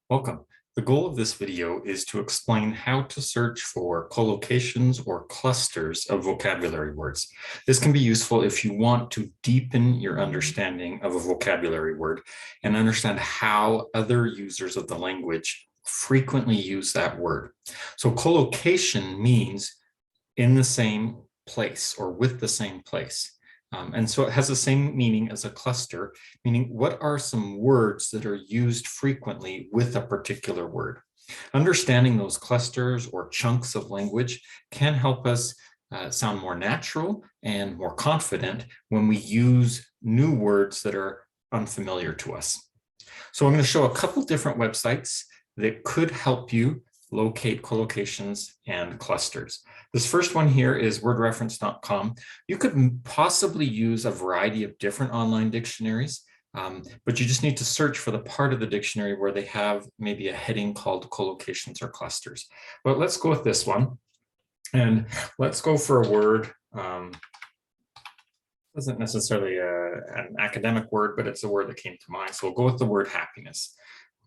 Welcome. The goal of this video is to explain how to search for collocations or clusters of vocabulary words. This can be useful if you want to deepen your understanding of a vocabulary word and understand how other users of the language frequently use that word. So collocation means in the same place or with the same place. And so it has the same meaning as a cluster, meaning what are some words that are used frequently with a particular word. Understanding those clusters or chunks of language can help us sound more natural and more confident when we use new words that are unfamiliar to us. So I'm going to show a couple different websites that could help you locate collocations and clusters. This first one here is Wordreferencecom. You could possibly use a variety of different online dictionaries, but you just need to search for the part of the dictionary where they have maybe a heading called collocations or clusters. But let's go with this one. And let's go for a word. Isn't necessarily an academic word, but it's a word that came to mind. So we'll go with the word happiness.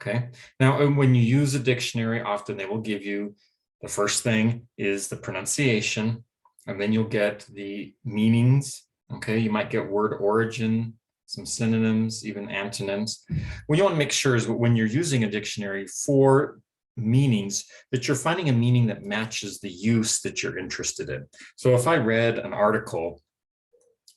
Okay. Now, when you use a dictionary, often they will give you the first thing is the pronunciation, and then you'll get the meanings. Okay. You might get word origin, some synonyms, even antonyms. What you want to make sure is when you're using a dictionary for meanings, that you're finding a meaning that matches the use that you're interested in. So if I read an article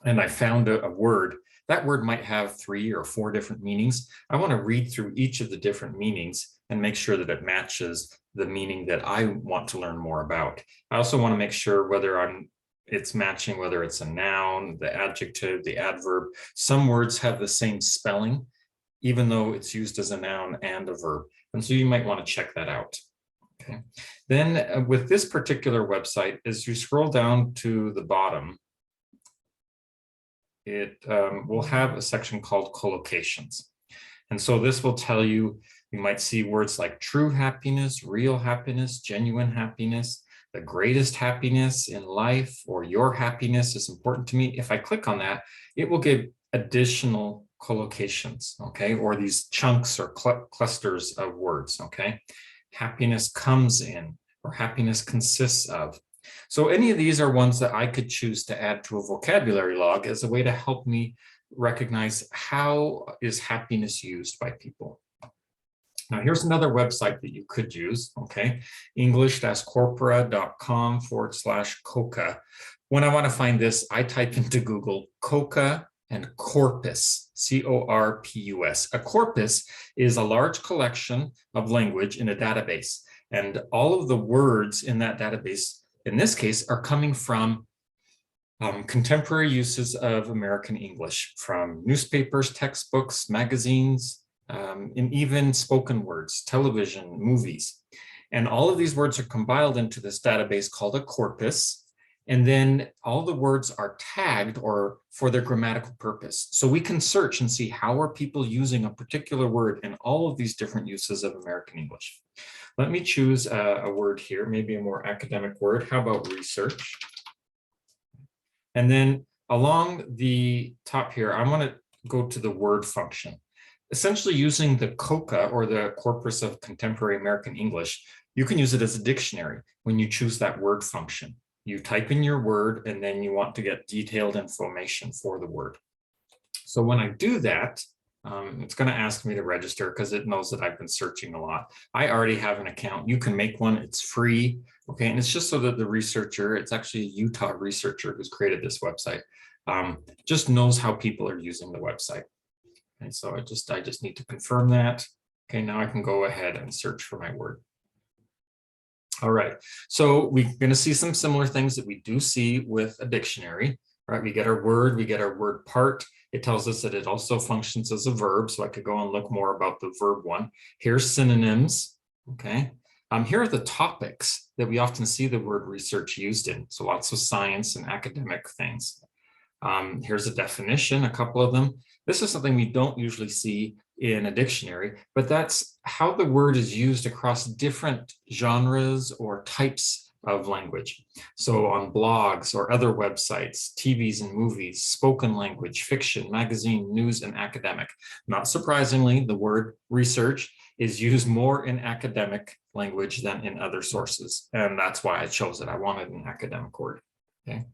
and I found a word, that word might have 3 or 4 different meanings. I want to read through each of the different meanings and make sure that it matches the meaning that I want to learn more about. I also want to make sure whether it's matching, whether it's a noun, the adjective, the adverb. Some words have the same spelling, even though it's used as a noun and a verb. And so you might want to check that out. Okay. Then with this particular website, as you scroll down to the bottom, it will have a section called collocations. And so this will tell you, you might see words like true happiness, real happiness, genuine happiness, the greatest happiness in life, or your happiness is important to me. If I click on that, it will give additional collocations, okay, or these chunks or clusters of words, okay. Happiness comes in, or happiness consists of. So any of these are ones that I could choose to add to a vocabulary log as a way to help me recognize how is happiness used by people. Now, here's another website that you could use, okay? english-corpora.com/coca. When I want to find this, I type into Google coca and corpus, C-O-R-P-U-S. A corpus is a large collection of language in a database, and all of the words in that database in this case, are coming from contemporary uses of American English, from newspapers, textbooks, magazines, and even spoken words, television, movies. And all of these words are compiled into this database called a corpus. And then all the words are tagged or for their grammatical purpose. So we can search and see how are people using a particular word in all of these different uses of American English. Let me choose a word here, maybe a more academic word. How about research? And then along the top here, I want to go to the word function. Essentially using the COCA, or the Corpus of Contemporary American English, you can use it as a dictionary when you choose that word function. You type in your word, and then you want to get detailed information for the word. So when I do that, it's going to ask me to register because it knows that I've been searching a lot. I already have an account. You can make one. It's free. Okay. And it's just so that the researcher, it's actually a Utah researcher who's created this website, just knows how people are using the website. And so I just need to confirm that. Okay. Now I can go ahead and search for my word. All right. So we're going to see some similar things that we do see with a dictionary, right? We get our word part. It tells us that it also functions as a verb. So I could go and look more about the verb one. Here's synonyms. Okay. Here are the topics that we often see the word research used in. So lots of science and academic things. Here's a definition, a couple of them. This is something we don't usually see in a dictionary, but that's how the word is used across different genres or types of language. So on blogs or other websites, TVs and movies, spoken language, fiction, magazine, news, and academic. Not surprisingly, the word research is used more in academic language than in other sources. And that's why I chose it. I wanted an academic word. Okay.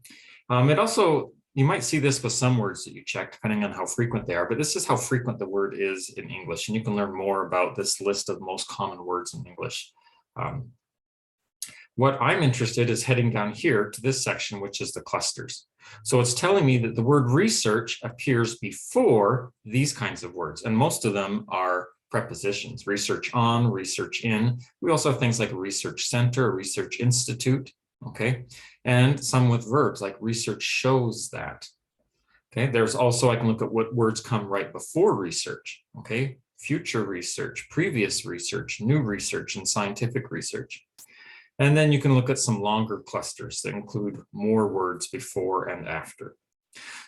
It also, you might see this with some words that you check, depending on how frequent they are, but this is how frequent the word is in English. And you can learn more about this list of most common words in English. What I'm interested in is heading down here to this section, which is the clusters. So it's telling me that the word research appears before these kinds of words, and most of them are prepositions: research on, research in. We also have things like a research center, a research institute, okay? And some with verbs like research shows that. Okay, there's also, I can look at what words come right before research, okay? Future research, previous research, new research, and scientific research. And then you can look at some longer clusters that include more words before and after.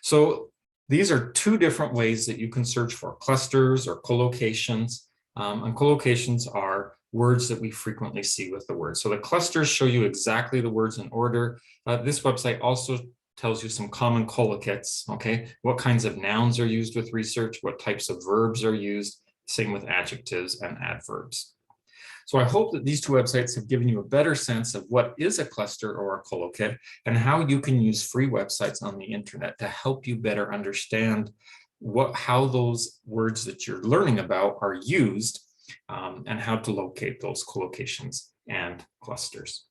So these are two different ways that you can search for clusters or collocations. And collocations are words that we frequently see with the word. So the clusters show you exactly the words in order. This website also tells you some common collocates, okay? What kinds of nouns are used with research, what types of verbs are used, same with adjectives and adverbs. So I hope that these two websites have given you a better sense of what is a cluster or a collocate and how you can use free websites on the internet to help you better understand how those words that you're learning about are used and how to locate those collocations and clusters.